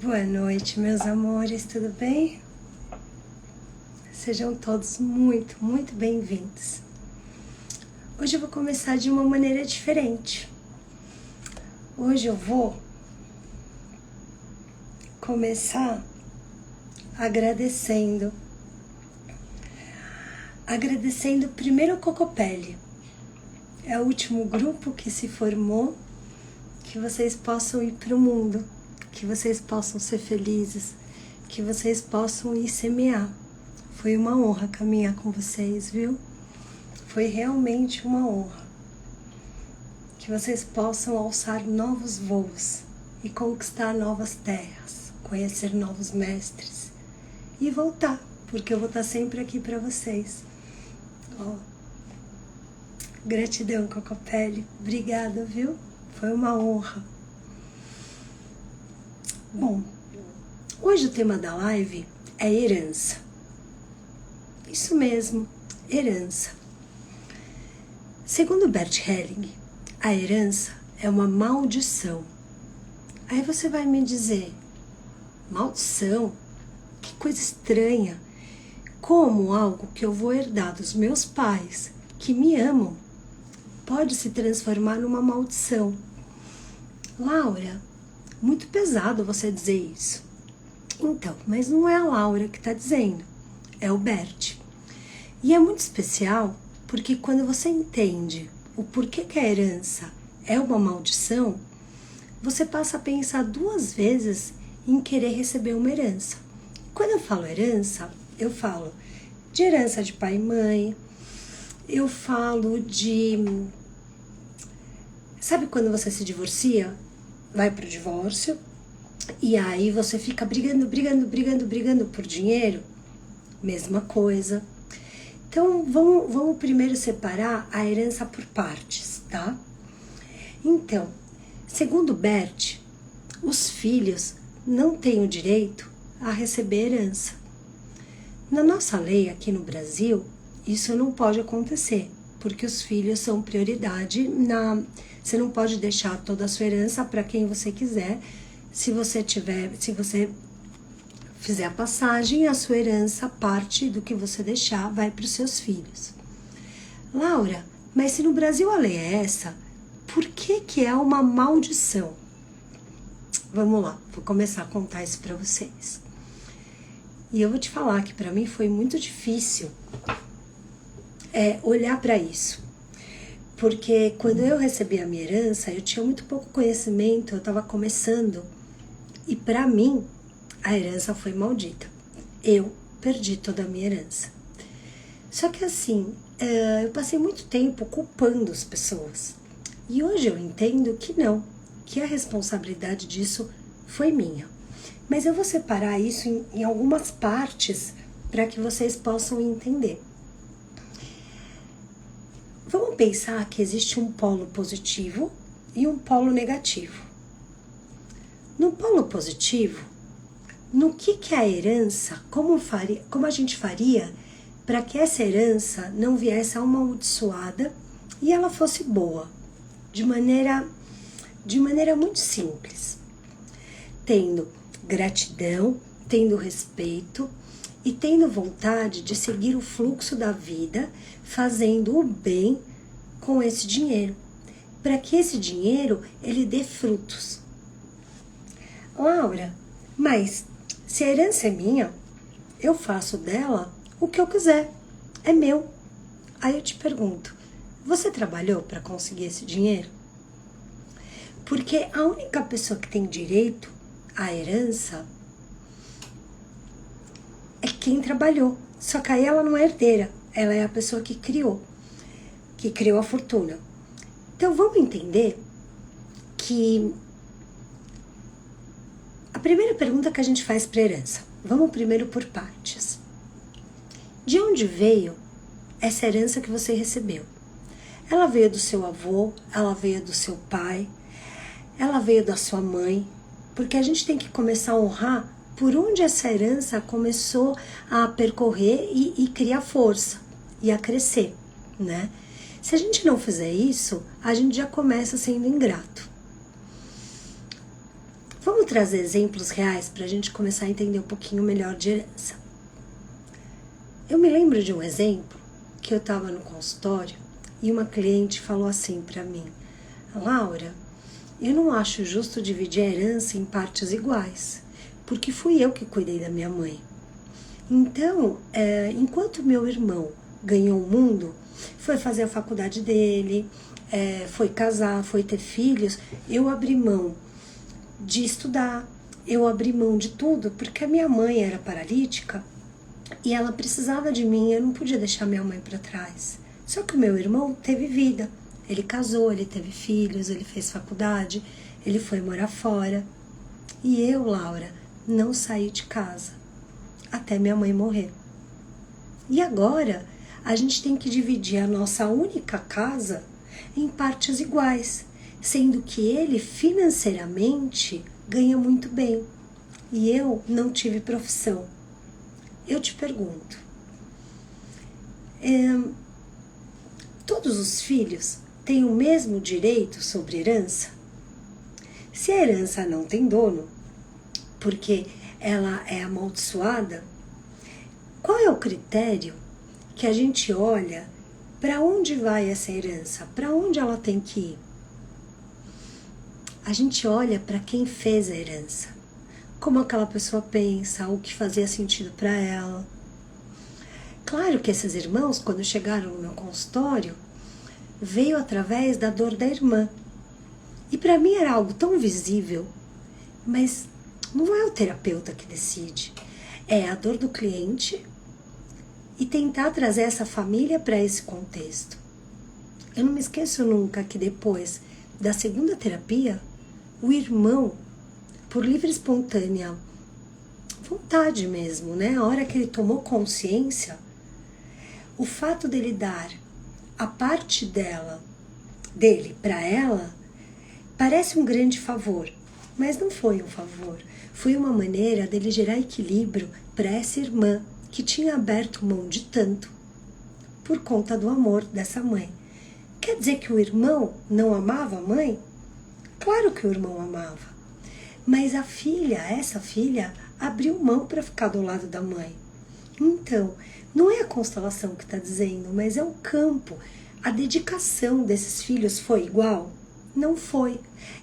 Boa noite, meus amores, tudo bem? Sejam todos muito, muito bem-vindos. Hoje eu vou começar de uma maneira diferente. Hoje eu vou começar agradecendo primeiro o Cocopelli. É o último grupo que se formou, que vocês possam ir para o mundo, que vocês possam ser felizes, que vocês possam ir semear. Foi uma honra caminhar com vocês, viu? Foi realmente uma honra. Que vocês possam alçar novos voos e conquistar novas terras, conhecer novos mestres e voltar, porque eu vou estar sempre aqui para vocês. Ó, gratidão, Cocopelli. Obrigada, viu? Foi uma honra. Bom, hoje o tema da live é herança. Isso mesmo, herança. Segundo Bert Helling, a herança é uma maldição. Aí você vai me dizer, maldição? Que coisa estranha. Como algo que eu vou herdar dos meus pais, que me amam, pode se transformar numa maldição? Laura, muito pesado você dizer isso. Então, mas não é a Laura que está dizendo, é o Bert. E é muito especial porque quando você entende o porquê que a herança é uma maldição, você passa a pensar duas vezes em querer receber uma herança. Quando eu falo herança, eu falo de herança de pai e mãe, eu falo de... Sabe quando você se divorcia? Vai pro divórcio e aí você fica brigando por dinheiro? Mesma coisa. Então, vamos primeiro separar a herança por partes, tá? Então, segundo Bert, os filhos não têm o direito a receber herança. Na nossa lei aqui no Brasil, isso não pode acontecer, porque os filhos são prioridade Você não pode deixar toda a sua herança para quem você quiser. Se você fizer a passagem, a sua herança, parte do que você deixar, vai para os seus filhos. Laura, mas se no Brasil a lei é essa, por que é uma maldição? Vamos lá, vou começar a contar isso para vocês. E eu vou te falar que para mim foi muito difícil olhar para isso. Porque quando eu recebi a minha herança, eu tinha muito pouco conhecimento, eu estava começando. E para mim, a herança foi maldita. Eu perdi toda a minha herança. Só que assim, eu passei muito tempo culpando as pessoas. E hoje eu entendo que não, que a responsabilidade disso foi minha. Mas eu vou separar isso em algumas partes para que vocês possam entender. Vamos pensar que existe um polo positivo e um polo negativo. No polo positivo, no que é a herança, como a gente faria para que essa herança não viesse amaldiçoada e ela fosse boa, de maneira muito simples, tendo gratidão, tendo respeito e tendo vontade de seguir o fluxo da vida, fazendo o bem com esse dinheiro, para que esse dinheiro ele dê frutos. Laura, mas se a herança é minha, eu faço dela o que eu quiser, é meu. Aí eu te pergunto, você trabalhou para conseguir esse dinheiro? Porque a única pessoa que tem direito à herança é quem trabalhou. Só que aí ela não é herdeira, ela é a pessoa que criou a fortuna. Então vamos entender que a primeira pergunta que a gente faz para herança, vamos primeiro por partes. De onde veio essa herança que você recebeu? Ela veio do seu avô, ela veio do seu pai, ela veio da sua mãe, porque a gente tem que começar a honrar por onde essa herança começou a percorrer e criar força e a crescer, né? Se a gente não fizer isso, a gente já começa sendo ingrato. Vamos trazer exemplos reais para a gente começar a entender um pouquinho melhor de herança. Eu me lembro de um exemplo que eu estava no consultório e uma cliente falou assim para mim: Laura, eu não acho justo dividir a herança em partes iguais, porque fui eu que cuidei da minha mãe. Então, enquanto meu irmão ganhou o mundo, foi fazer a faculdade dele, foi casar, foi ter filhos, eu abri mão de estudar, eu abri mão de tudo, porque a minha mãe era paralítica e ela precisava de mim, eu não podia deixar minha mãe para trás. Só que o meu irmão teve vida, ele casou, ele teve filhos, ele fez faculdade, ele foi morar fora. E eu, Laura, não saí de casa até minha mãe morrer. E agora a gente tem que dividir a nossa única casa em partes iguais, sendo que ele financeiramente ganha muito bem e eu não tive profissão. Eu te pergunto, todos os filhos têm o mesmo direito sobre herança? Se a herança não tem dono, porque ela é amaldiçoada, qual é o critério que a gente olha para onde vai essa herança? Para onde ela tem que ir? A gente olha para quem fez a herança, como aquela pessoa pensa, o que fazia sentido para ela. Claro que esses irmãos, quando chegaram no meu consultório, veio através da dor da irmã. E para mim era algo tão visível, mas não é o terapeuta que decide. É a dor do cliente e tentar trazer essa família para esse contexto. Eu não me esqueço nunca que depois da segunda terapia, o irmão, por livre e espontânea vontade mesmo, né? A hora que ele tomou consciência, o fato dele dar a parte dele para ela, parece um grande favor, mas não foi um favor. Foi uma maneira dele gerar equilíbrio para essa irmã que tinha aberto mão de tanto por conta do amor dessa mãe. Quer dizer que o irmão não amava a mãe? Claro que o irmão amava. Mas essa filha, abriu mão para ficar do lado da mãe. Então, não é a constelação que está dizendo, mas é o campo. A dedicação desses filhos foi igual? Não foi.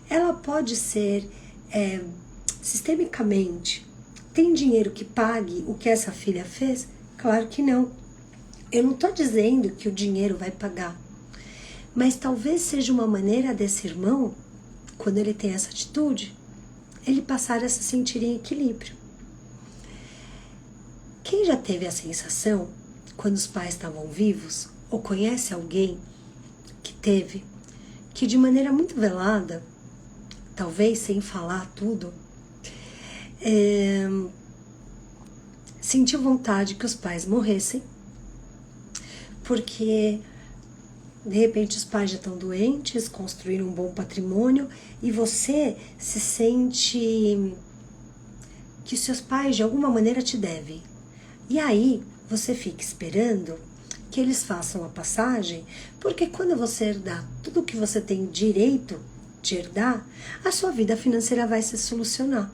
Ela pode ser sistemicamente. Tem dinheiro que pague o que essa filha fez? Claro que não. Eu não estou dizendo que o dinheiro vai pagar. Mas talvez seja uma maneira desse irmão, quando ele tem essa atitude, ele passar a se sentir em equilíbrio. Quem já teve a sensação, quando os pais estavam vivos, ou conhece alguém que teve, que de maneira muito velada, talvez sem falar tudo, sentiu vontade que os pais morressem, porque de repente os pais já estão doentes, construíram um bom patrimônio e você se sente que seus pais de alguma maneira te devem. E aí você fica esperando que eles façam a passagem, porque quando você herdar tudo o que você tem direito de herdar, a sua vida financeira vai se solucionar.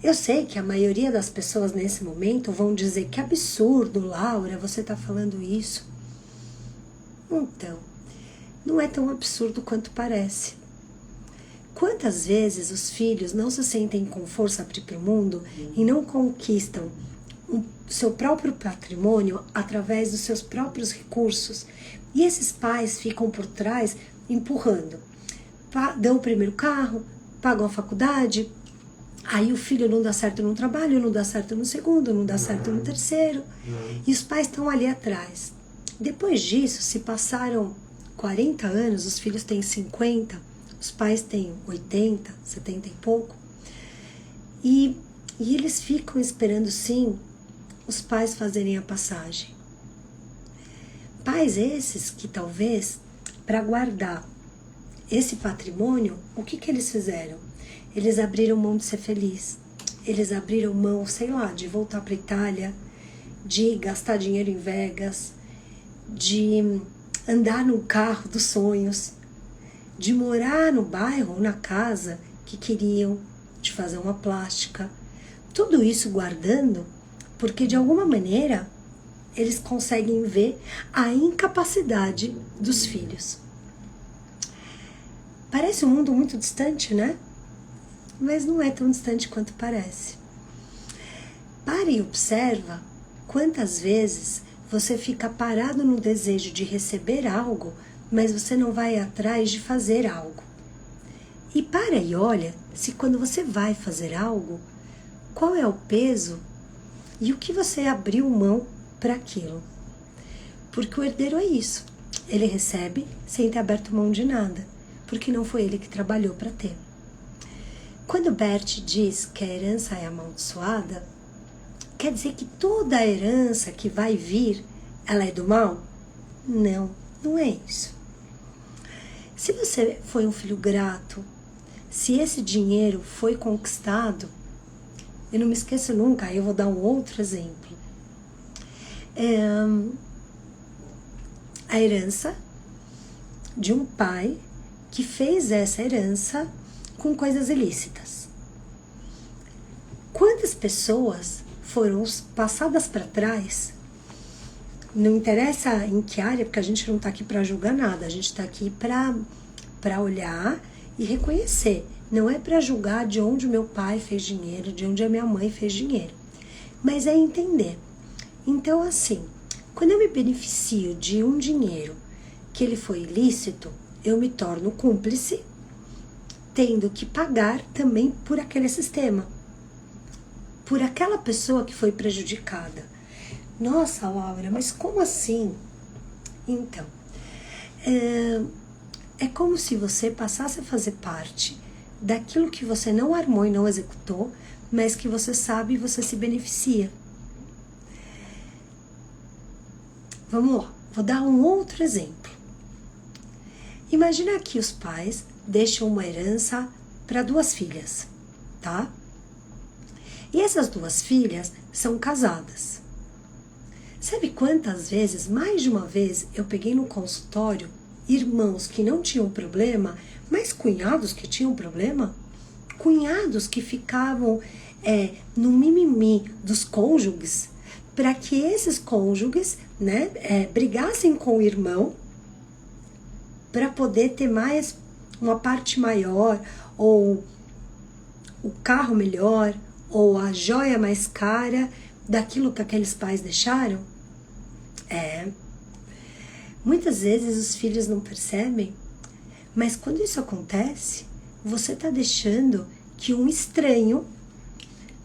Eu sei que a maioria das pessoas nesse momento vão dizer que absurdo, Laura, você está falando isso. Então, não é tão absurdo quanto parece. Quantas vezes os filhos não se sentem com força para ir para o mundo e não conquistam o seu próprio patrimônio através dos seus próprios recursos? E esses pais ficam por trás empurrando. Dão o primeiro carro, pagam a faculdade, aí o filho não dá certo no trabalho, não dá certo no segundo, não dá certo no terceiro. E os pais estão ali atrás. Depois disso, se passaram 40 anos, os filhos têm 50, os pais têm 80, 70 e pouco. E eles ficam esperando, sim, os pais fazerem a passagem. Pais esses que talvez, para guardar esse patrimônio, o que eles fizeram? Eles abriram mão de ser feliz. Eles abriram mão, sei lá, de voltar para a Itália, de gastar dinheiro em Vegas, de andar no carro dos sonhos, de morar no bairro ou na casa que queriam, de fazer uma plástica. Tudo isso guardando, porque de alguma maneira eles conseguem ver a incapacidade dos filhos. Parece um mundo muito distante, né? Mas não é tão distante quanto parece. Pare e observa quantas vezes você fica parado no desejo de receber algo, mas você não vai atrás de fazer algo. E para e olha se quando você vai fazer algo, qual é o peso e o que você abriu mão para aquilo. Porque o herdeiro é isso. Ele recebe sem ter aberto mão de nada, porque não foi ele que trabalhou para ter. Quando Bert diz que a herança é amaldiçoada, quer dizer que toda a herança que vai vir, ela é do mal? Não, não é isso. Se você foi um filho grato, se esse dinheiro foi conquistado, eu não me esqueço nunca, eu vou dar um outro exemplo. A herança de um pai que fez essa herança com coisas ilícitas. Quantas pessoas foram passadas para trás? Não interessa em que área, porque a gente não está aqui para julgar nada, a gente está aqui para olhar e reconhecer. Não é para julgar de onde o meu pai fez dinheiro, de onde a minha mãe fez dinheiro, mas é entender. Então, assim, quando eu me beneficio de um dinheiro que ele foi ilícito, eu me torno cúmplice, tendo que pagar também por aquele sistema, por aquela pessoa que foi prejudicada. Nossa, Laura, mas como assim? Então, é como se você passasse a fazer parte daquilo que você não armou e não executou, mas que você sabe e você se beneficia. Vamos lá, vou dar um outro exemplo. Imagina que os pais deixam uma herança para 2 filhas, tá? E essas 2 filhas são casadas. Sabe quantas vezes, mais de uma vez, eu peguei no consultório irmãos que não tinham problema, mas cunhados que tinham problema? Cunhados que ficavam no mimimi dos cônjuges, para que esses cônjuges, né, brigassem com o irmão para poder ter mais uma parte maior, ou o carro melhor, ou a joia mais cara daquilo que aqueles pais deixaram? Muitas vezes os filhos não percebem, mas quando isso acontece, você está deixando que um estranho,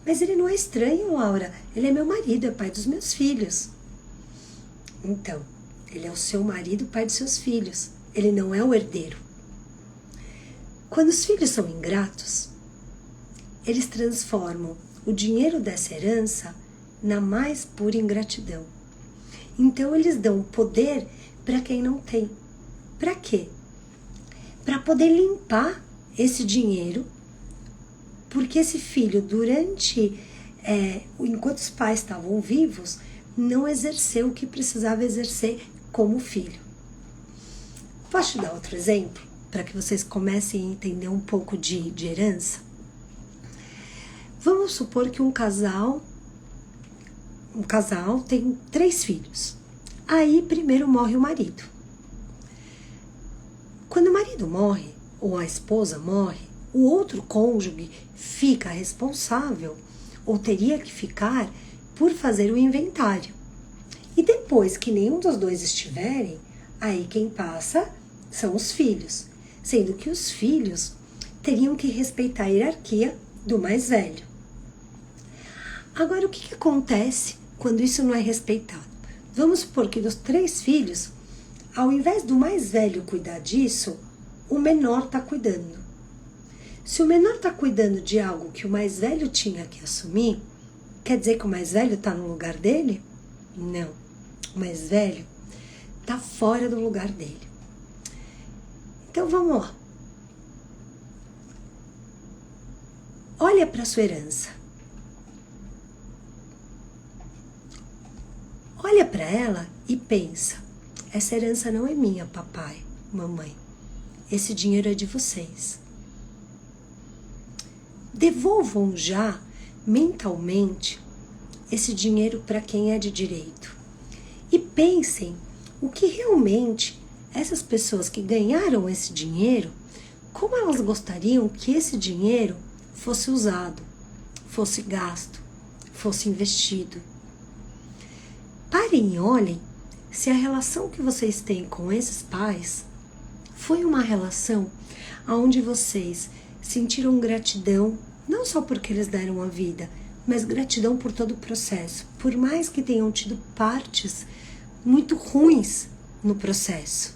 mas ele não é estranho, Laura, ele é meu marido, é pai dos meus filhos. Então, ele é o seu marido, pai dos seus filhos, ele não é o herdeiro. Quando os filhos são ingratos, eles transformam o dinheiro dessa herança na mais pura ingratidão. Então eles dão poder para quem não tem. Para quê? Para poder limpar esse dinheiro, porque esse filho, enquanto os pais estavam vivos, não exerceu o que precisava exercer como filho. Posso te dar outro exemplo? Para que vocês comecem a entender um pouco de herança? Vamos supor que um casal tem 3 filhos. Aí primeiro morre o marido. Quando o marido morre, ou a esposa morre, o outro cônjuge fica responsável, ou teria que ficar, por fazer o inventário. E depois que nenhum dos dois estiverem, aí quem passa são os filhos, sendo que os filhos teriam que respeitar a hierarquia do mais velho. Agora, o que acontece quando isso não é respeitado? Vamos supor que dos 3 filhos, ao invés do mais velho cuidar disso, o menor está cuidando. Se o menor está cuidando de algo que o mais velho tinha que assumir, quer dizer que o mais velho está no lugar dele? Não. O mais velho tá fora do lugar dele. Então vamos lá. Olha para sua herança. Olha para ela e pensa: essa herança não é minha, papai, mamãe. Esse dinheiro é de vocês. Devolvam já, mentalmente, esse dinheiro para quem é de direito. E pensem o que realmente essas pessoas que ganharam esse dinheiro, como elas gostariam que esse dinheiro fosse usado, fosse gasto, fosse investido. Parem e olhem se a relação que vocês têm com esses pais foi uma relação onde vocês sentiram gratidão, não só porque eles deram a vida, mas gratidão por todo o processo, por mais que tenham tido partes muito ruins no processo.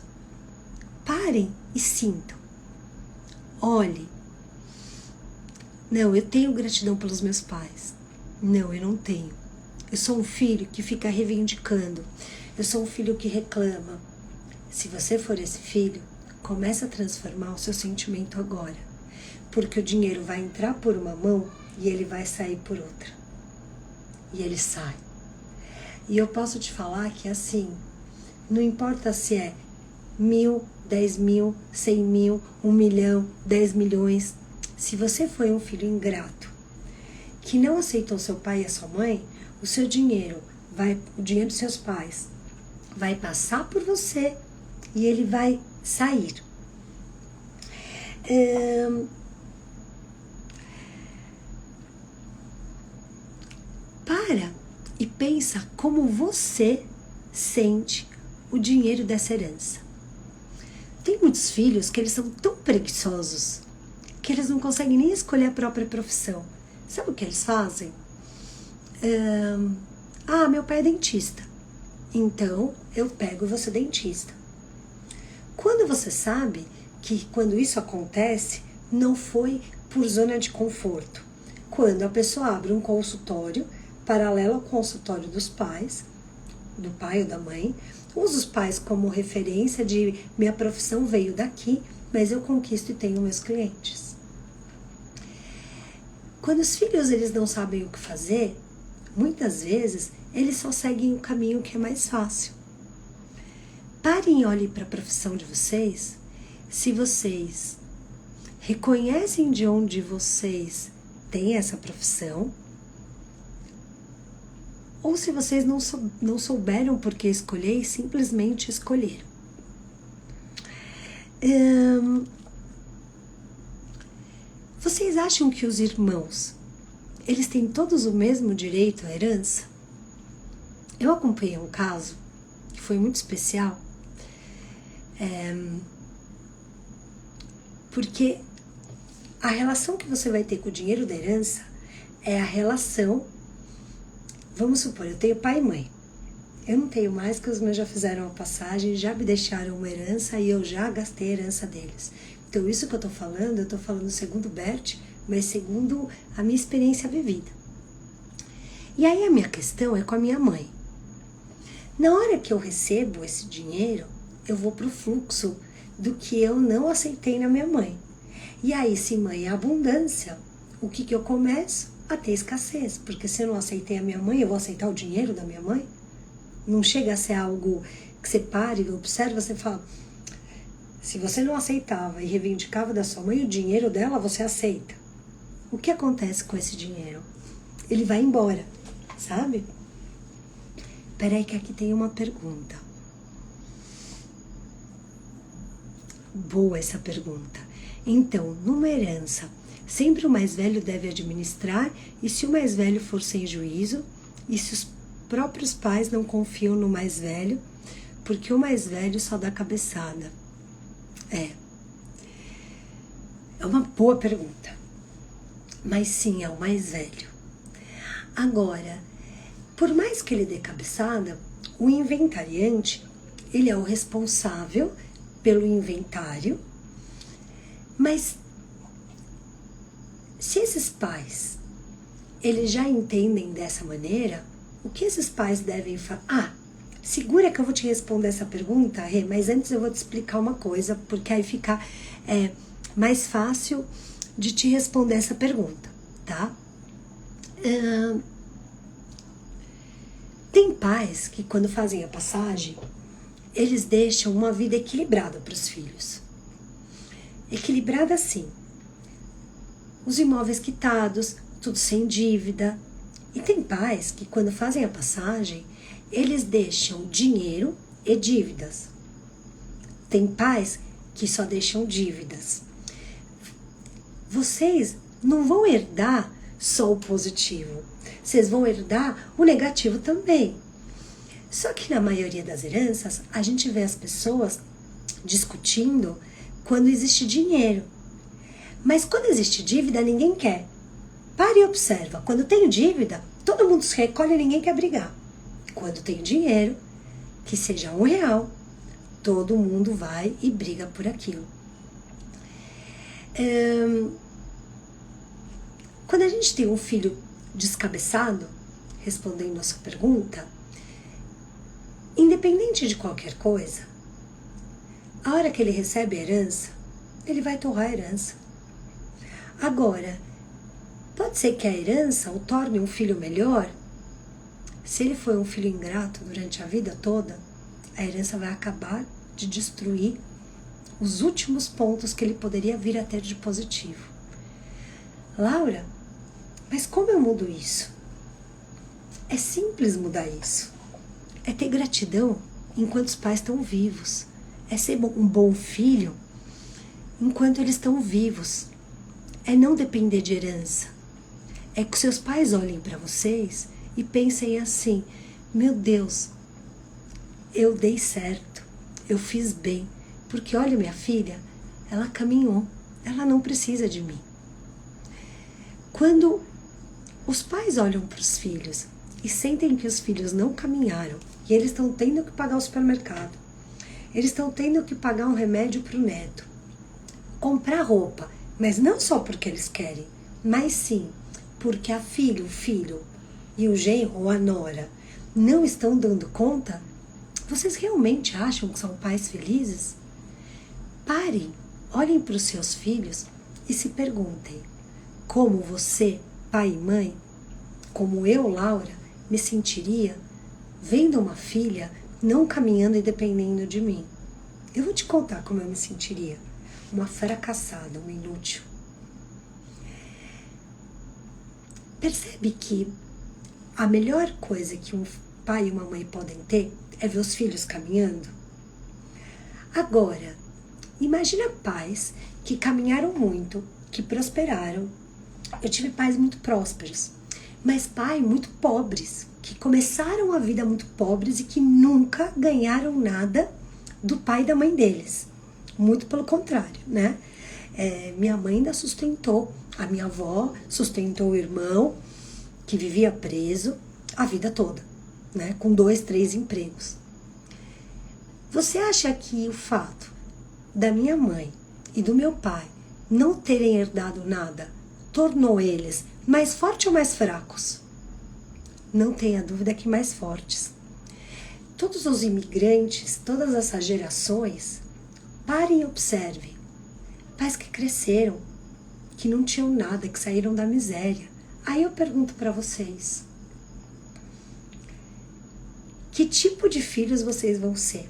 Parem e sintam. Olhe. Não, eu tenho gratidão pelos meus pais. Não, eu não tenho. Eu sou um filho que fica reivindicando. Eu sou um filho que reclama. Se você for esse filho, comece a transformar o seu sentimento agora. Porque o dinheiro vai entrar por uma mão e ele vai sair por outra. E ele sai. E eu posso te falar que assim, não importa se é 1.000, 10.000, 100.000, 1 milhão, 10 milhões. Se você foi um filho ingrato, que não aceitou seu pai e a sua mãe, o seu dinheiro, o dinheiro dos seus pais, vai passar por você e ele vai sair. Para e pensa como você sente o dinheiro dessa herança. Tem muitos filhos que eles são tão preguiçosos que eles não conseguem nem escolher a própria profissão. Sabe o que eles fazem? Meu pai é dentista, então eu pego você dentista. Quando você sabe que quando isso acontece, não foi por zona de conforto. Quando a pessoa abre um consultório paralelo ao consultório dos pais, do pai ou da mãe, usa os pais como referência de minha profissão veio daqui, mas eu conquisto e tenho meus clientes. Quando os filhos eles não sabem o que fazer, muitas vezes eles só seguem o caminho que é mais fácil. Parem e olhem para a profissão de vocês, se vocês reconhecem de onde vocês têm essa profissão, ou se vocês não souberam por que escolher e simplesmente escolheram. Vocês acham que os irmãos, eles têm todos o mesmo direito à herança? Eu acompanhei um caso que foi muito especial, porque a relação que você vai ter com o dinheiro da herança é a relação. Vamos supor, eu tenho pai e mãe. Eu não tenho mais, porque os meus já fizeram a passagem, já me deixaram uma herança e eu já gastei a herança deles. Então, isso que eu tô falando segundo Bert, mas segundo a minha experiência vivida. E aí a minha questão é com a minha mãe. Na hora que eu recebo esse dinheiro, eu vou pro fluxo do que eu não aceitei na minha mãe. E aí, se mãe é abundância, o que eu começo? A ter escassez, porque se eu não aceitei a minha mãe, eu vou aceitar o dinheiro da minha mãe? Não chega a ser algo que você pare e observa, você fala, se você não aceitava e reivindicava da sua mãe, o dinheiro dela você aceita. O que acontece com esse dinheiro? Ele vai embora, sabe? Peraí que aqui tem uma pergunta. Boa essa pergunta. Então, numa herança, sempre o mais velho deve administrar, e se o mais velho for sem juízo, e se os próprios pais não confiam no mais velho, porque o mais velho só dá cabeçada. É uma boa pergunta. Mas sim, é o mais velho. Agora, por mais que ele dê cabeçada, o inventariante, ele é o responsável pelo inventário, mas se esses pais, eles já entendem dessa maneira, o que esses pais devem fazer? Segura que eu vou te responder essa pergunta, Rê, mas antes eu vou te explicar uma coisa, porque aí fica mais fácil de te responder essa pergunta, tá? Tem pais que quando fazem a passagem, eles deixam uma vida equilibrada para os filhos. Equilibrada assim, os imóveis quitados, tudo sem dívida. E tem pais que quando fazem a passagem, eles deixam dinheiro e dívidas. Tem pais que só deixam dívidas. Vocês não vão herdar só o positivo. Vocês vão herdar o negativo também. Só que na maioria das heranças, a gente vê as pessoas discutindo quando existe dinheiro. Mas quando existe dívida, ninguém quer. Pare e observa. Quando tem dívida, todo mundo se recolhe e ninguém quer brigar. Quando tem dinheiro, que seja R$1, todo mundo vai e briga por aquilo. Quando a gente tem um filho descabeçado, respondendo a sua pergunta, independente de qualquer coisa, a hora que ele recebe a herança, ele vai torrar a herança. Agora, pode ser que a herança o torne um filho melhor. Se ele foi um filho ingrato durante a vida toda, a herança vai acabar de destruir os últimos pontos que ele poderia vir a ter de positivo. Laura, mas como eu mudo isso? É simples mudar isso. É ter gratidão enquanto os pais estão vivos. É ser um bom filho enquanto eles estão vivos. É não depender de herança. É que seus pais olhem para vocês e pensem assim: meu Deus, eu dei certo, eu fiz bem, porque olha minha filha, ela caminhou, ela não precisa de mim. Quando os pais olham para os filhos e sentem que os filhos não caminharam e eles estão tendo que pagar o supermercado, eles estão tendo que pagar um remédio para o neto, comprar roupa, mas não só porque eles querem, mas sim porque a filha, o filho e o genro ou a nora não estão dando conta, vocês realmente acham que são pais felizes? Parem, olhem para os seus filhos e se perguntem: como você, pai e mãe, como eu, Laura, me sentiria vendo uma filha não caminhando e dependendo de mim? Eu vou te contar como eu me sentiria. Uma fracassada, uma inútil. Percebe que a melhor coisa que um pai e uma mãe podem ter é ver os filhos caminhando? Agora, imagina pais que caminharam muito, que prosperaram. Eu tive pais muito prósperos, mas pais muito pobres, que começaram a vida muito pobres e que nunca ganharam nada do pai e da mãe deles. Muito pelo contrário, né? Minha mãe ainda sustentou, a minha avó sustentou o irmão, que vivia preso a vida toda, né? Com 2, 3 empregos. Você acha que o fato da minha mãe e do meu pai não terem herdado nada tornou eles mais fortes ou mais fracos? Não tenha dúvida que mais fortes. Todos os imigrantes, todas essas gerações, parem e observem. Pais que cresceram, que não tinham nada, que saíram da miséria. Aí eu pergunto para vocês: que tipo de filhos vocês vão ser?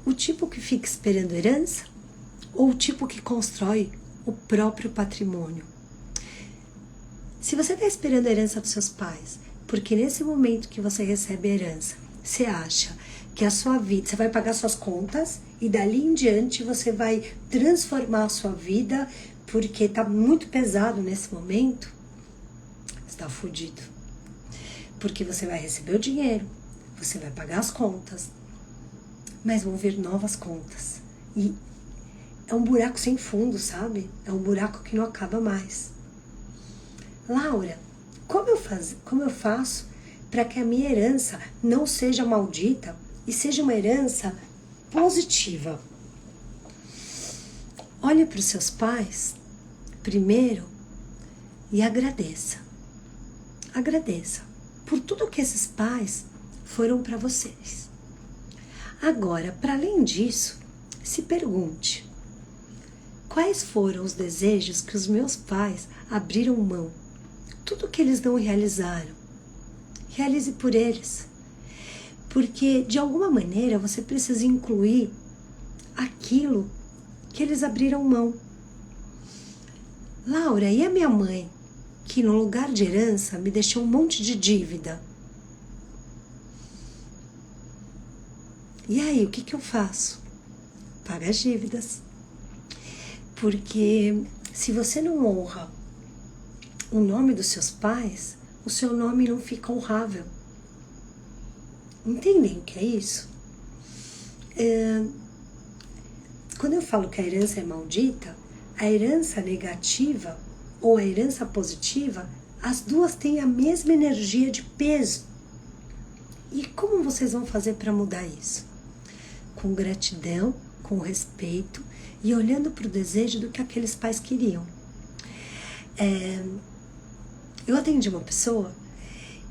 O tipo que fica esperando herança? Ou o tipo que constrói o próprio patrimônio? Se você está esperando a herança dos seus pais, porque nesse momento que você recebe a herança, você acha que a sua vida, você vai pagar suas contas e dali em diante você vai transformar a sua vida porque está muito pesado nesse momento, você está fudido. Porque você vai receber o dinheiro, você vai pagar as contas, mas vão vir novas contas. E é um buraco sem fundo, sabe? É um buraco que não acaba mais. Laura, como eu faço para que a minha herança não seja maldita e seja uma herança positiva? Olhe para os seus pais primeiro e agradeça. Agradeça por tudo que esses pais foram para vocês. Agora, para além disso, se pergunte: quais foram os desejos que os meus pais abriram mão? Tudo que eles não realizaram, realize por eles. Porque, de alguma maneira, você precisa incluir aquilo que eles abriram mão. Laura, e a minha mãe, que no lugar de herança me deixou um monte de dívida? E aí, o que eu faço? Paga as dívidas. Porque se você não honra o nome dos seus pais, o seu nome não fica honrável. Entendem o que é isso? Quando eu falo que a herança é maldita, a herança negativa ou a herança positiva, as duas têm a mesma energia de peso. E como vocês vão fazer para mudar isso? Com gratidão, com respeito e olhando para o desejo do que aqueles pais queriam. Eu atendi uma pessoa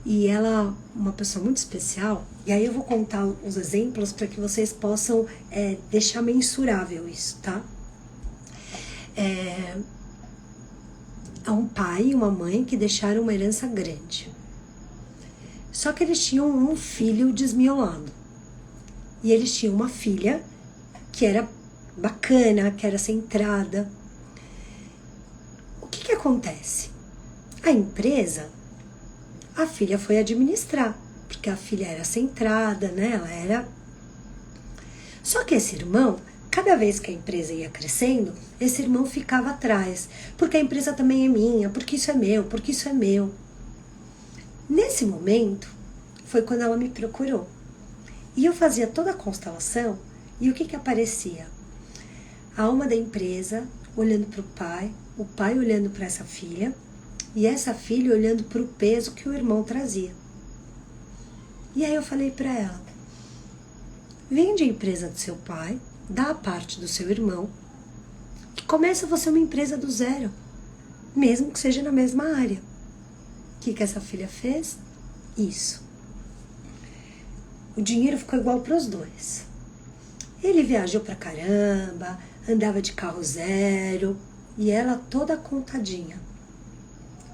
e ela, uma pessoa muito especial, e aí eu vou contar os exemplos para que vocês possam deixar mensurável isso, tá? Há um pai e uma mãe que deixaram uma herança grande. Só que eles tinham um filho desmiolado. E eles tinham uma filha que era bacana, que era centrada. O que acontece? A empresa, a filha foi administrar, porque a filha era centrada, né? Ela era... Só que esse irmão, cada vez que a empresa ia crescendo, esse irmão ficava atrás. Porque a empresa também é minha, porque isso é meu, porque isso é meu. Nesse momento, foi quando ela me procurou. E eu fazia toda a constelação, e o que aparecia? A alma da empresa olhando para o pai olhando para essa filha, e essa filha olhando para o peso que o irmão trazia. E aí eu falei para ela: vende a empresa do seu pai, dá a parte do seu irmão, que começa você uma empresa do zero, mesmo que seja na mesma área. O que essa filha fez? Isso. O dinheiro ficou igual para os dois. Ele viajou pra caramba, andava de carro zero, e ela toda contadinha.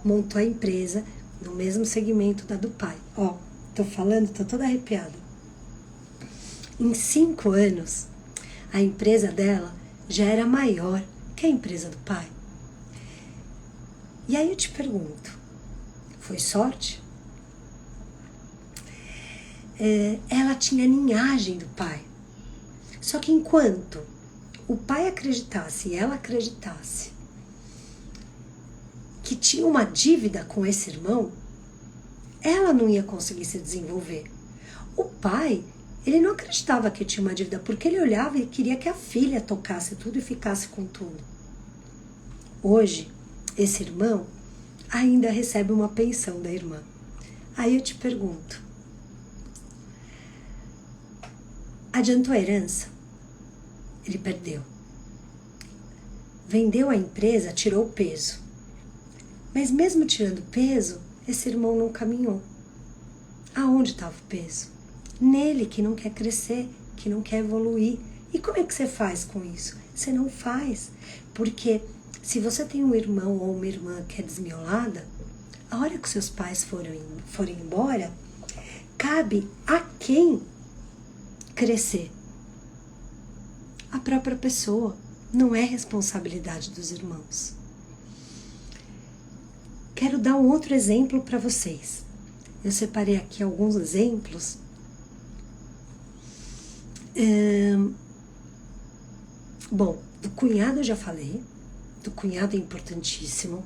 Montou a empresa no mesmo segmento da do pai. Ó, tô falando, tô toda arrepiada. Em 5 anos, a empresa dela já era maior que a empresa do pai. E aí eu te pergunto, foi sorte? Ela tinha a linhagem do pai. Só que enquanto o pai acreditasse e ela acreditasse que tinha uma dívida com esse irmão, ela não ia conseguir se desenvolver. O pai, ele não acreditava que tinha uma dívida, porque ele olhava e queria que a filha tocasse tudo e ficasse com tudo. Hoje, esse irmão ainda recebe uma pensão da irmã. Aí eu te pergunto, adiantou a herança? Ele perdeu. Vendeu a empresa, tirou o peso. Mas mesmo tirando o peso, esse irmão não caminhou. Aonde estava o peso? Nele, que não quer crescer, que não quer evoluir. E como é que você faz com isso? Você não faz. Porque se você tem um irmão ou uma irmã que é desmiolada, a hora que seus pais forem embora, cabe a quem crescer? A própria pessoa. Não é responsabilidade dos irmãos. Quero dar um outro exemplo para vocês. Eu separei aqui alguns exemplos. Bom, do cunhado eu já falei. Do cunhado é importantíssimo.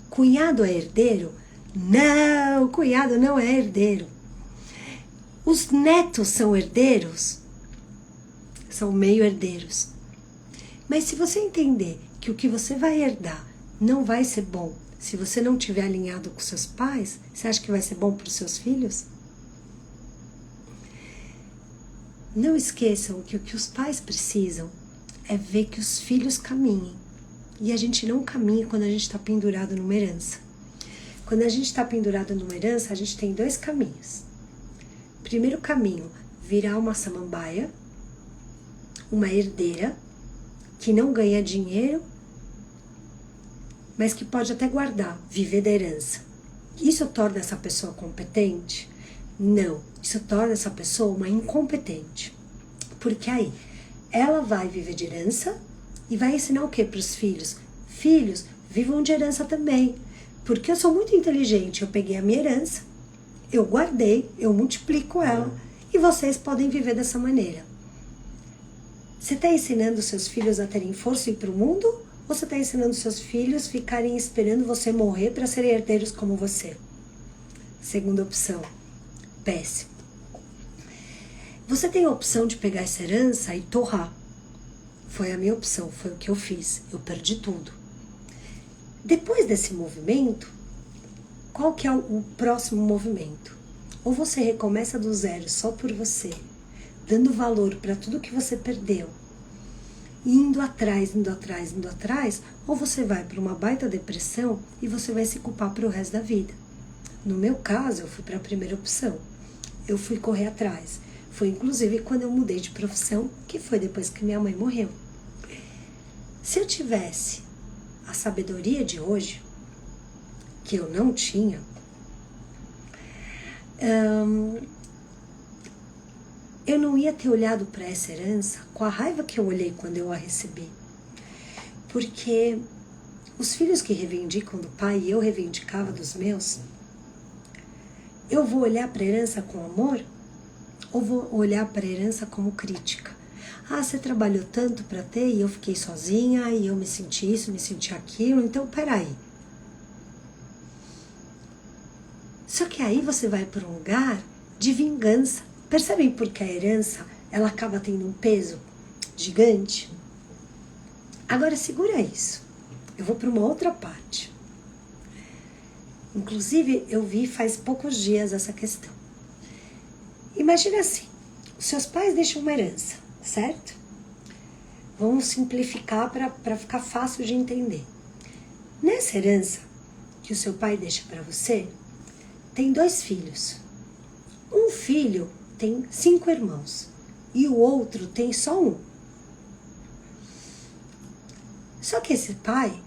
Cunhado é herdeiro? Não, cunhado não é herdeiro. Os netos são herdeiros? São meio herdeiros. Mas se você entender que o que você vai herdar não vai ser bom, se você não estiver alinhado com seus pais, você acha que vai ser bom para os seus filhos? Não esqueçam que o que os pais precisam é ver que os filhos caminhem. E a gente não caminha quando a gente está pendurado numa herança. Quando a gente está pendurado numa herança, a gente tem 2 caminhos. Primeiro caminho, virar uma samambaia, uma herdeira, que não ganha dinheiro, mas que pode até guardar, viver da herança. Isso torna essa pessoa competente? Não, isso torna essa pessoa uma incompetente. Porque aí, ela vai viver de herança e vai ensinar o que para os filhos? Filhos, vivam de herança também. Porque eu sou muito inteligente, eu peguei a minha herança, eu guardei, eu multiplico ela e vocês podem viver dessa maneira. Você está ensinando seus filhos a terem força e ir para o mundo? Ou você está ensinando seus filhos a ficarem esperando você morrer para serem herdeiros como você? Segunda opção, péssimo. Você tem a opção de pegar essa herança e torrar. Foi a minha opção, foi o que eu fiz. Eu perdi tudo. Depois desse movimento, qual que é o próximo movimento? Ou você recomeça do zero só por você, dando valor para tudo que você perdeu, indo atrás, ou você vai para uma baita depressão e você vai se culpar para o resto da vida. No meu caso, eu fui para a primeira opção. Eu fui correr atrás. Foi inclusive quando eu mudei de profissão, que foi depois que minha mãe morreu. Se eu tivesse a sabedoria de hoje, que eu não tinha, eu não ia ter olhado para essa herança com a raiva que eu olhei quando eu a recebi. Porque os filhos que reivindicam do pai, e eu reivindicava dos meus, eu vou olhar para a herança com amor ou vou olhar para a herança como crítica? Ah, você trabalhou tanto para ter e eu fiquei sozinha e eu me senti isso, me senti aquilo, então peraí. Só que aí você vai para um lugar de vingança. Percebem por que a herança ela acaba tendo um peso gigante? Agora segura isso. Eu vou para uma outra parte. Inclusive, eu vi faz poucos dias essa questão. Imagina assim, os seus pais deixam uma herança, certo? Vamos simplificar para ficar fácil de entender. Nessa herança que o seu pai deixa para você, tem 2 filhos. Um filho tem 5 irmãos e o outro tem só 1. Só que esse pai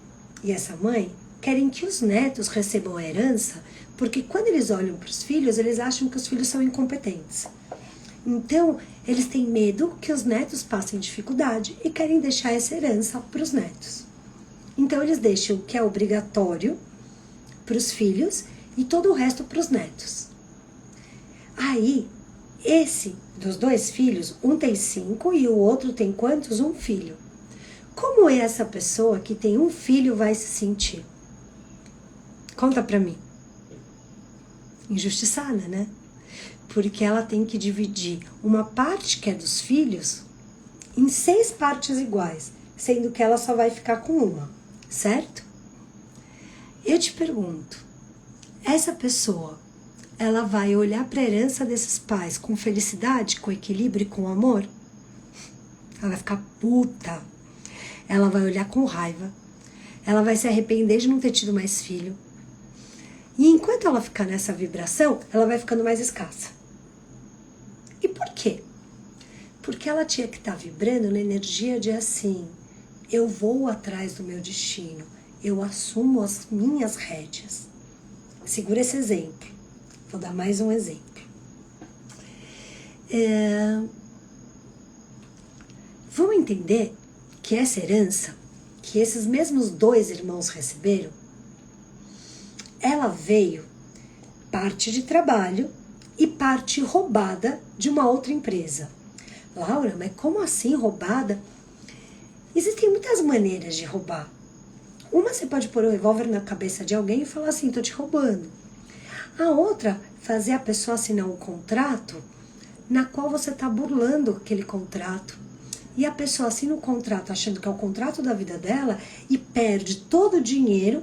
e essa mãe querem que os netos recebam a herança, porque quando eles olham para os filhos, eles acham que os filhos são incompetentes. Então, eles têm medo que os netos passem dificuldade e querem deixar essa herança para os netos. Então, eles deixam o que é obrigatório para os filhos e todo o resto para os netos. Aí, esse dos 2 filhos, um tem 5 e o outro tem quantos? 1 filho. Como essa pessoa que tem 1 filho vai se sentir? Conta pra mim. Injustiçada, né? Porque ela tem que dividir uma parte que é dos filhos em 6 partes iguais, sendo que ela só vai ficar com uma, certo? Eu te pergunto, essa pessoa, ela vai olhar para a herança desses pais com felicidade, com equilíbrio e com amor? Ela vai ficar puta. Ela vai olhar com raiva. Ela vai se arrepender de não ter tido mais filho. E enquanto ela ficar nessa vibração, ela vai ficando mais escassa. E por quê? Porque ela tinha que estar vibrando na energia de assim, eu vou atrás do meu destino, eu assumo as minhas rédeas. Segura esse exemplo. Vou dar mais um exemplo. Vamos entender que essa herança, que esses mesmos 2 irmãos receberam, ela veio parte de trabalho e parte roubada de uma outra empresa. Laura, mas como assim roubada? Existem muitas maneiras de roubar. Uma, você pode pôr o revólver na cabeça de alguém e falar assim, tô te roubando. A outra, fazer a pessoa assinar um contrato na qual você está burlando aquele contrato. E a pessoa assina o contrato achando que é o contrato da vida dela e perde todo o dinheiro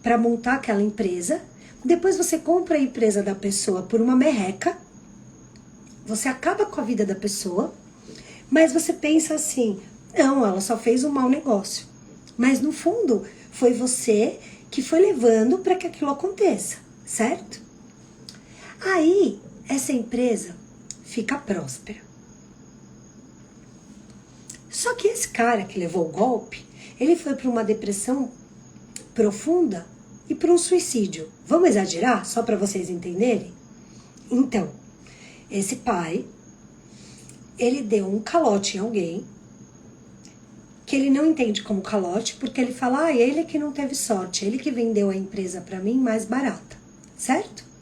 para montar aquela empresa. Depois você compra a empresa da pessoa por uma merreca, você acaba com a vida da pessoa, mas você pensa assim, não, ela só fez um mau negócio. Mas no fundo, foi você que foi levando para que aquilo aconteça, certo? Aí, essa empresa fica próspera. Só que esse cara que levou o golpe, ele foi para uma depressão profunda e para um suicídio. Vamos exagerar, só para vocês entenderem? Então, esse pai, ele deu um calote em alguém, que ele não entende como calote, porque ele fala, ele que não teve sorte, ele que vendeu a empresa para mim mais barata, certo?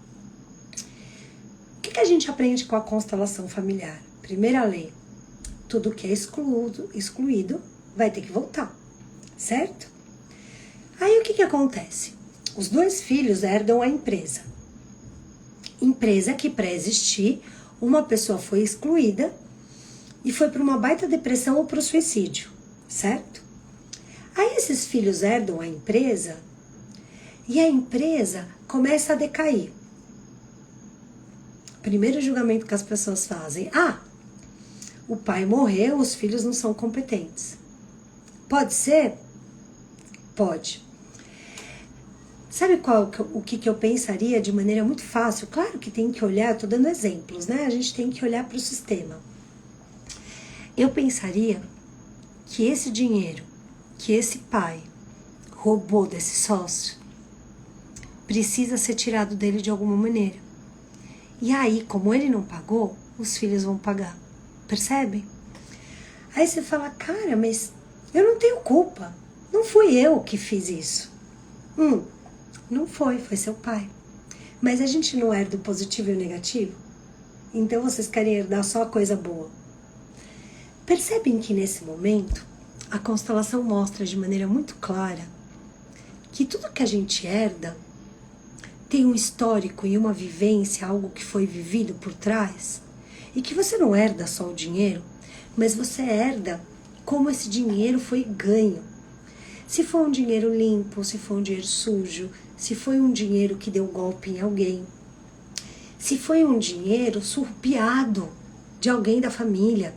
O que a gente aprende com a constelação familiar? Primeira lei, tudo que é excluído vai ter que voltar, certo? Aí o que acontece? Os dois filhos herdam a empresa. Empresa que, para existir, uma pessoa foi excluída e foi para uma baita depressão ou para o suicídio, certo? Aí esses filhos herdam a empresa e a empresa começa a decair. Primeiro julgamento que as pessoas fazem. O pai morreu, os filhos não são competentes. Pode ser? Pode. Sabe o que eu pensaria de maneira muito fácil? Claro que tem que olhar, eu tô dando exemplos, né? A gente tem que olhar para o sistema. Eu pensaria que esse dinheiro que esse pai roubou desse sócio precisa ser tirado dele de alguma maneira. E aí, como ele não pagou, os filhos vão pagar. Percebe? Aí você fala, cara, mas eu não tenho culpa. Não fui eu que fiz isso. Não foi seu pai. Mas a gente não herda o positivo e o negativo? Então vocês querem herdar só a coisa boa. Percebem que nesse momento, a constelação mostra de maneira muito clara que tudo que a gente herda tem um histórico e uma vivência, algo que foi vivido por trás, e que você não herda só o dinheiro, mas você herda como esse dinheiro foi ganho. Se foi um dinheiro limpo, se foi um dinheiro sujo, se foi um dinheiro que deu golpe em alguém, se foi um dinheiro surrupiado de alguém da família.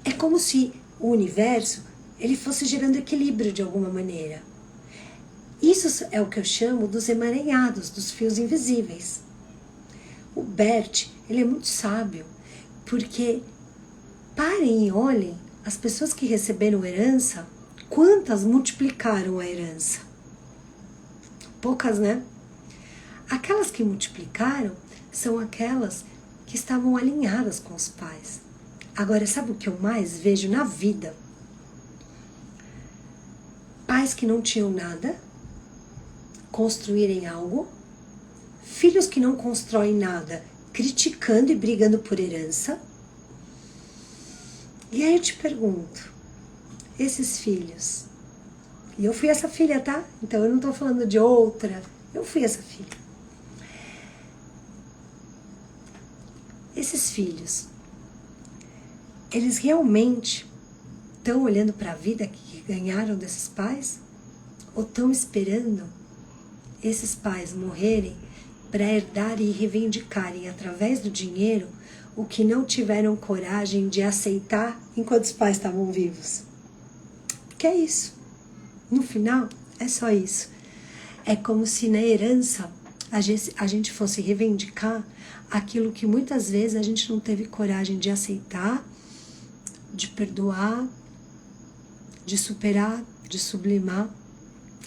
É como se o universo ele fosse gerando equilíbrio de alguma maneira. Isso é o que eu chamo dos emaranhados, dos fios invisíveis. O Bert, ele é muito sábio, porque parem e olhem as pessoas que receberam herança, quantas multiplicaram a herança? Poucas, né? Aquelas que multiplicaram são aquelas que estavam alinhadas com os pais. Agora, sabe o que eu mais vejo na vida? Pais que não tinham nada, construírem algo, filhos que não constroem nada, criticando e brigando por herança. E aí eu te pergunto, esses filhos, e eu fui essa filha, tá? Então eu não tô falando de outra, eu fui essa filha. Esses filhos, eles realmente estão olhando para a vida que ganharam desses pais? Ou estão esperando esses pais morrerem para herdar e reivindicarem através do dinheiro o que não tiveram coragem de aceitar enquanto os pais estavam vivos? Porque é isso. No final, é só isso. É como se na herança a gente fosse reivindicar aquilo que muitas vezes a gente não teve coragem de aceitar, de perdoar, de superar, de sublimar.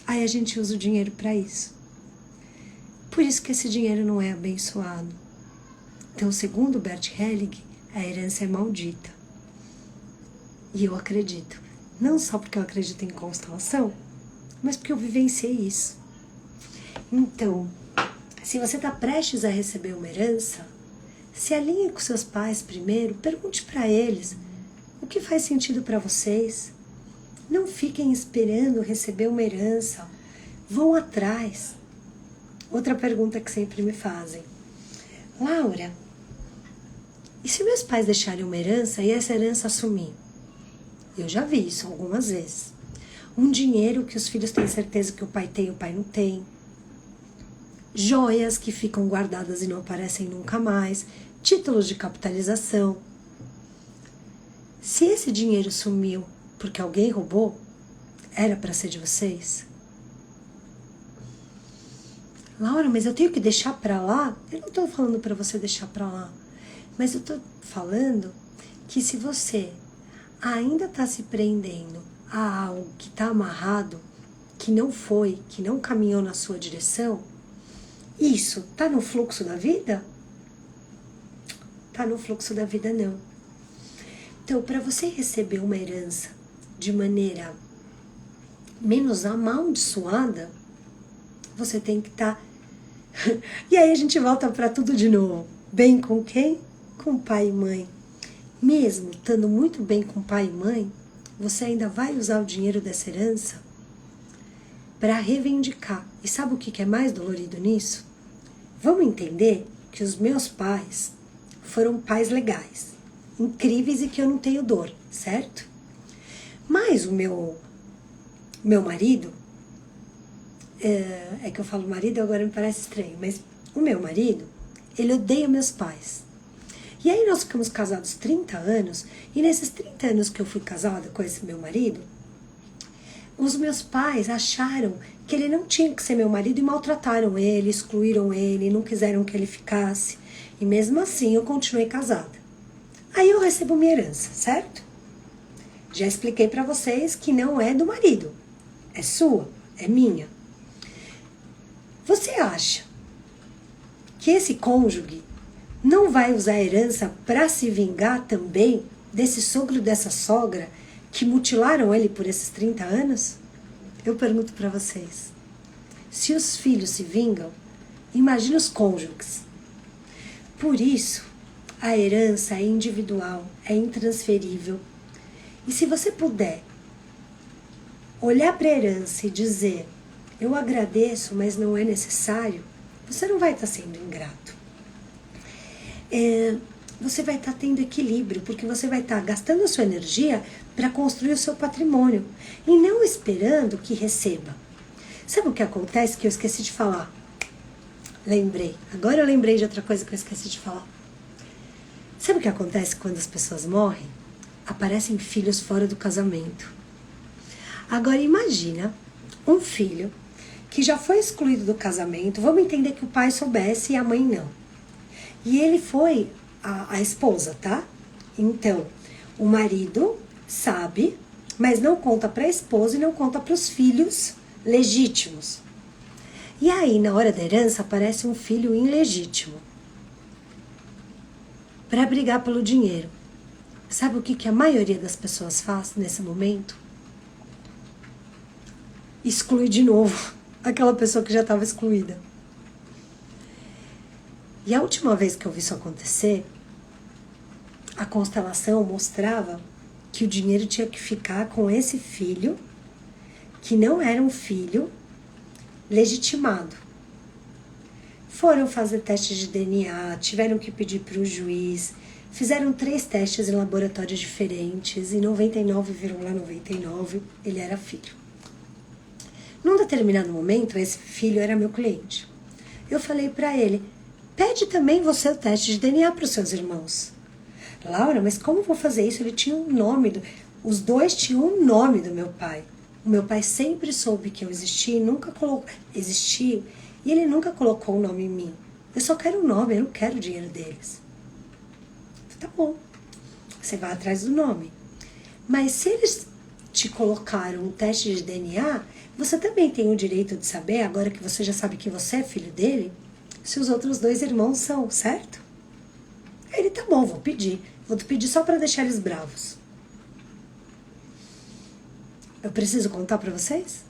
Aí a gente usa o dinheiro para isso. Por isso que esse dinheiro não é abençoado. Então, segundo Bert Helling, a herança é maldita. E eu acredito. Não só porque eu acredito em constelação, mas porque eu vivenciei isso. Então, se você está prestes a receber uma herança, se alinhe com seus pais primeiro, pergunte para eles o que faz sentido para vocês. Não fiquem esperando receber uma herança. Vão atrás. Outra pergunta que sempre me fazem. Laura, e se meus pais deixarem uma herança e essa herança sumir? Eu já vi isso algumas vezes. Um dinheiro que os filhos têm certeza que o pai tem e o pai não tem. Joias que ficam guardadas e não aparecem nunca mais. Títulos de capitalização. Se esse dinheiro sumiu porque alguém roubou, era para ser de vocês? Laura, mas eu tenho que deixar pra lá? Eu não tô falando pra você deixar pra lá. Mas eu tô falando que se você ainda tá se prendendo a algo que tá amarrado, que não foi, que não caminhou na sua direção, isso tá no fluxo da vida? Tá no fluxo da vida, não. Então, para você receber uma herança de maneira menos amaldiçoada, você tem que estar... E aí a gente volta para tudo de novo. Bem com quem? Com pai e mãe. Mesmo estando muito bem com pai e mãe, você ainda vai usar o dinheiro dessa herança para reivindicar. E sabe o que é mais dolorido nisso? Vamos entender que os meus pais foram pais legais, incríveis e que eu não tenho dor, certo? Mas o meu marido, é que eu falo marido agora me parece estranho, mas o meu marido, ele odeia meus pais. E aí nós ficamos casados 30 anos, e nesses 30 anos que eu fui casada com esse meu marido, os meus pais acharam que ele não tinha que ser meu marido e maltrataram ele, excluíram ele, não quiseram que ele ficasse. E mesmo assim eu continuei casada. Aí eu recebo minha herança, certo? Já expliquei pra vocês que não é do marido. É sua, é minha. Você acha que esse cônjuge não vai usar a herança pra se vingar também desse sogro e dessa sogra que mutilaram ele por esses 30 anos? Eu pergunto pra vocês. Se os filhos se vingam, imagina os cônjuges. Por isso, a herança é individual, é intransferível. E se você puder olhar para a herança e dizer, eu agradeço, mas não é necessário, você não vai estar sendo ingrato. Você vai estar tendo equilíbrio, porque você vai estar gastando a sua energia para construir o seu patrimônio e não esperando que receba. Sabe o que acontece que eu esqueci de falar? Lembrei. Agora eu lembrei de outra coisa que eu esqueci de falar. Sabe o que acontece quando as pessoas morrem? Aparecem filhos fora do casamento. Agora imagina um filho que já foi excluído do casamento. Vamos entender que o pai soubesse e a mãe não. E ele foi a esposa, tá? Então, o marido sabe, mas não conta para a esposa e não conta para os filhos legítimos. E aí, na hora da herança, aparece um filho ilegítimo para brigar pelo dinheiro. Sabe o que a maioria das pessoas faz nesse momento? Exclui de novo aquela pessoa que já estava excluída. E a última vez que eu vi isso acontecer, a constelação mostrava que o dinheiro tinha que ficar com esse filho, que não era um filho legitimado. Foram fazer testes de DNA, tiveram que pedir para o juiz, fizeram 3 testes em laboratórios diferentes e 99,99 ele era filho. Num determinado momento, esse filho era meu cliente. Eu falei para ele, pede também você o teste de DNA para os seus irmãos. Laura, mas como vou fazer isso? Ele tinha um nome, os dois tinham um nome do meu pai. O meu pai sempre soube que eu existia e nunca colocou, existia, e ele nunca colocou o nome em mim. Eu só quero o nome, eu não quero o dinheiro deles. Tá bom, você vai atrás do nome. Mas se eles te colocaram um teste de DNA, você também tem o direito de saber, agora que você já sabe que você é filho dele, se os outros 2 irmãos são, certo? Ele, tá bom, vou pedir só para deixar eles bravos. Eu preciso contar para vocês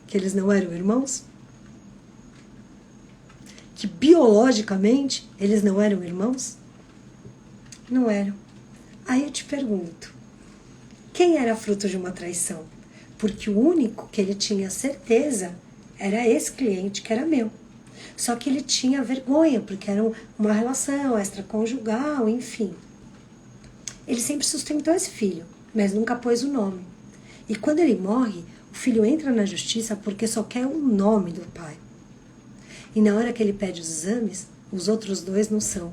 que eles não eram irmãos? Que biologicamente eles não eram irmãos? Não eram. Aí eu te pergunto, quem era fruto de uma traição? Porque o único que ele tinha certeza era esse cliente que era meu. Só que ele tinha vergonha, porque era uma relação extraconjugal, enfim. Ele sempre sustentou esse filho, mas nunca pôs o nome. E quando ele morre, o filho entra na justiça porque só quer o nome do pai. E na hora que ele pede os exames, os outros 2 não são.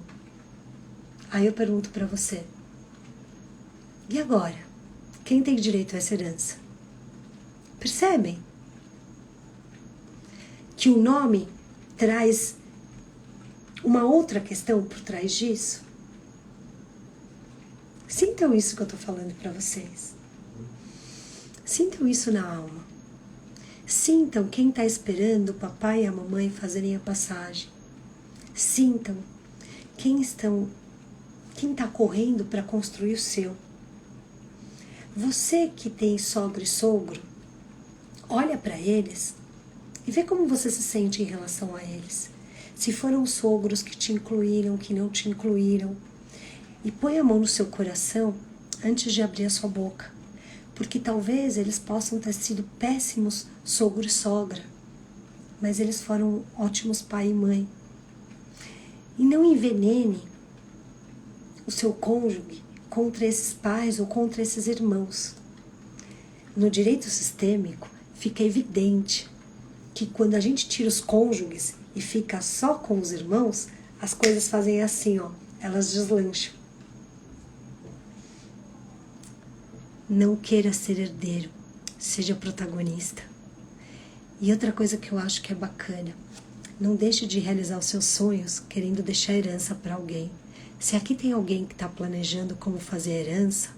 Aí eu pergunto pra você, e agora? Quem tem direito a essa herança? Percebem? Que o nome traz uma outra questão por trás disso? Sintam isso que eu tô falando para vocês. Sintam isso na alma. Sintam quem está esperando o papai e a mamãe fazerem a passagem. Sintam quem está correndo para construir o seu. Você que tem sogra e sogro, olha para eles e vê como você se sente em relação a eles. Se foram sogros que te incluíram, que não te incluíram. E põe a mão no seu coração antes de abrir a sua boca. Porque talvez eles possam ter sido péssimos sogro e sogra. Mas eles foram ótimos pai e mãe. E não envenene o seu cônjuge contra esses pais ou contra esses irmãos. No direito sistêmico, fica evidente que quando a gente tira os cônjuges e fica só com os irmãos, as coisas fazem assim, ó, elas deslancham. Não queira ser herdeiro, seja protagonista. E outra coisa que eu acho que é bacana, não deixe de realizar os seus sonhos querendo deixar herança para alguém. Se aqui tem alguém que está planejando como fazer herança,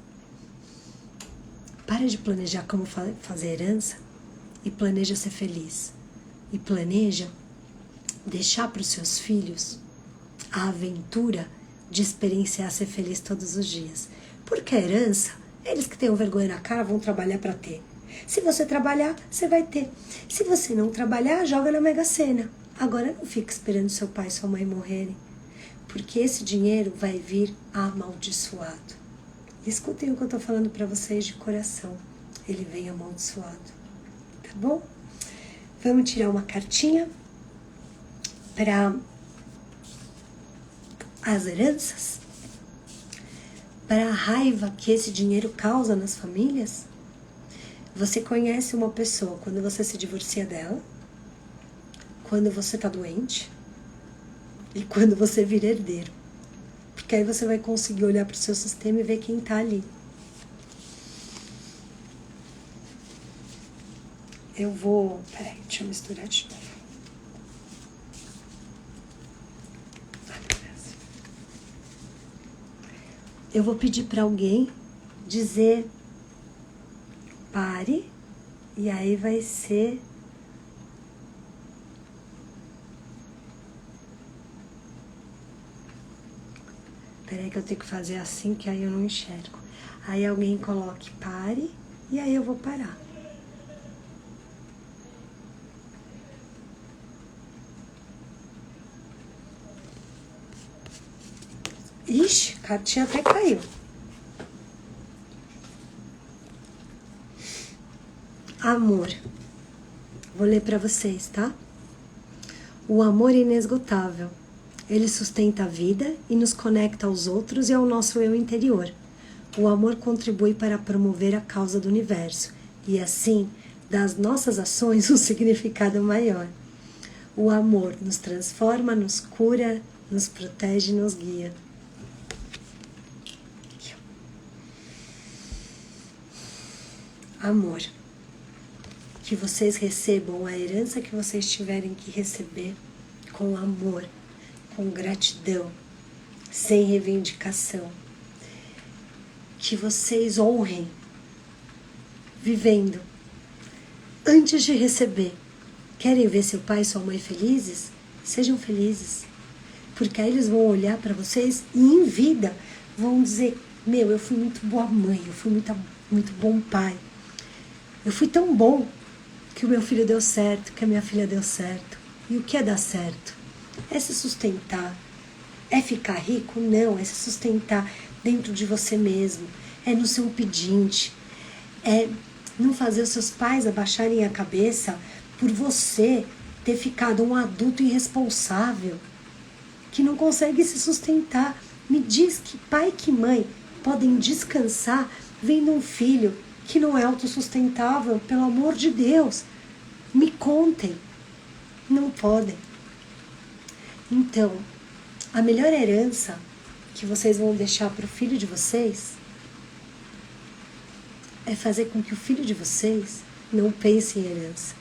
para de planejar como fazer herança e planeja ser feliz. E planeja deixar para os seus filhos a aventura de experienciar ser feliz todos os dias. Porque a herança, eles que tenham vergonha na cara vão trabalhar para ter. Se você trabalhar, você vai ter. Se você não trabalhar, joga na Mega Sena. Agora não fica esperando seu pai e sua mãe morrerem. Porque esse dinheiro vai vir amaldiçoado. Escutem o que eu estou falando para vocês de coração. Ele vem amaldiçoado. Tá bom? Vamos tirar uma cartinha para as heranças? Para a raiva que esse dinheiro causa nas famílias? Você conhece uma pessoa quando você se divorcia dela, quando você está doente e quando você vira herdeiro. Porque aí você vai conseguir olhar para o seu sistema e ver quem está ali. Peraí, deixa eu misturar de novo. Eu vou pedir para alguém dizer pare, e aí vai ser peraí que eu tenho que fazer assim, que aí eu não enxergo. Aí alguém coloque pare, e aí eu vou parar. Ixi, a cartinha até caiu. Amor. Vou ler para vocês, tá? O amor é inesgotável. Ele sustenta a vida e nos conecta aos outros e ao nosso eu interior. O amor contribui para promover a causa do universo e, assim, dá às nossas ações um significado maior. O amor nos transforma, nos cura, nos protege e nos guia. Amor. Que vocês recebam a herança que vocês tiverem que receber com amor, com gratidão, sem reivindicação. Que vocês honrem, vivendo. Antes de receber, querem ver seu pai e sua mãe felizes? Sejam felizes. Porque aí eles vão olhar para vocês e em vida vão dizer, meu, eu fui muito boa mãe, eu fui muito bom pai. Eu fui tão bom que o meu filho deu certo, que a minha filha deu certo. E o que é dar certo? É se sustentar. É ficar rico? Não, é se sustentar dentro de você mesmo. É não ser um pedinte. É não fazer os seus pais abaixarem a cabeça por você ter ficado um adulto irresponsável que não consegue se sustentar. Me diz que pai e que mãe podem descansar vendo um filho que não é autossustentável, pelo amor de Deus. Me contem. Não podem. Então, a melhor herança que vocês vão deixar para o filho de vocês é fazer com que o filho de vocês não pense em herança,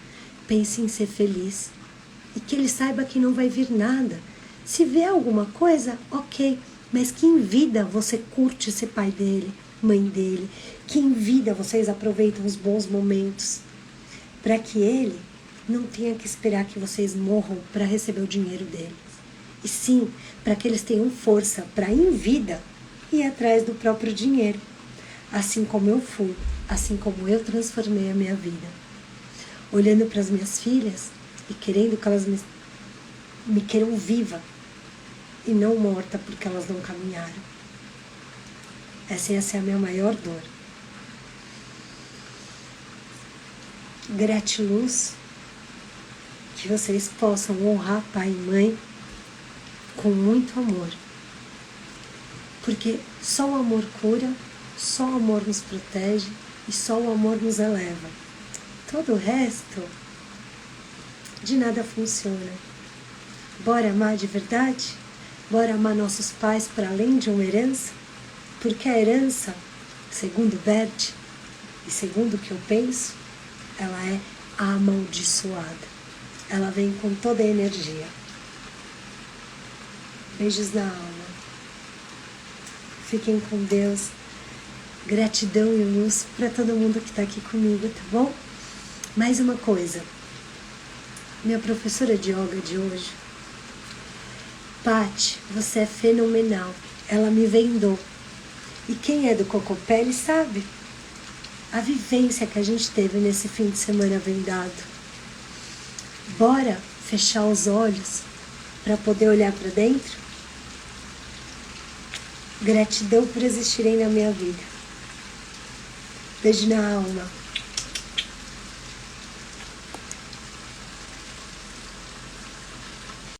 pense em ser feliz, e que ele saiba que não vai vir nada. Se vê alguma coisa, ok, mas que em vida você curte ser pai dele, mãe dele, que em vida vocês aproveitam os bons momentos, para que ele não tenha que esperar que vocês morram para receber o dinheiro dele. E sim, para que eles tenham força para, em vida, ir atrás do próprio dinheiro. Assim como eu fui, assim como eu transformei a minha vida. Olhando para as minhas filhas e querendo que elas me queiram viva e não morta porque elas não caminharam. Essa é a minha maior dor. Gratiluz, que vocês possam honrar pai e mãe com muito amor. Porque só o amor cura, só o amor nos protege e só o amor nos eleva. Todo o resto de nada funciona. Bora amar de verdade? Bora amar nossos pais para além de uma herança? Porque a herança, segundo Bert e segundo o que eu penso, ela é amaldiçoada. Ela vem com toda a energia. Beijos na alma. Fiquem com Deus. Gratidão e luz para todo mundo que está aqui comigo, tá bom? Mais uma coisa. Minha professora de yoga de hoje, Paty, você é fenomenal. Ela me vendou. E quem é do Cocopelli sabe a vivência que a gente teve nesse fim de semana vendado. Bora fechar os olhos para poder olhar para dentro? Gratidão por existirem na minha vida. Beijo na alma.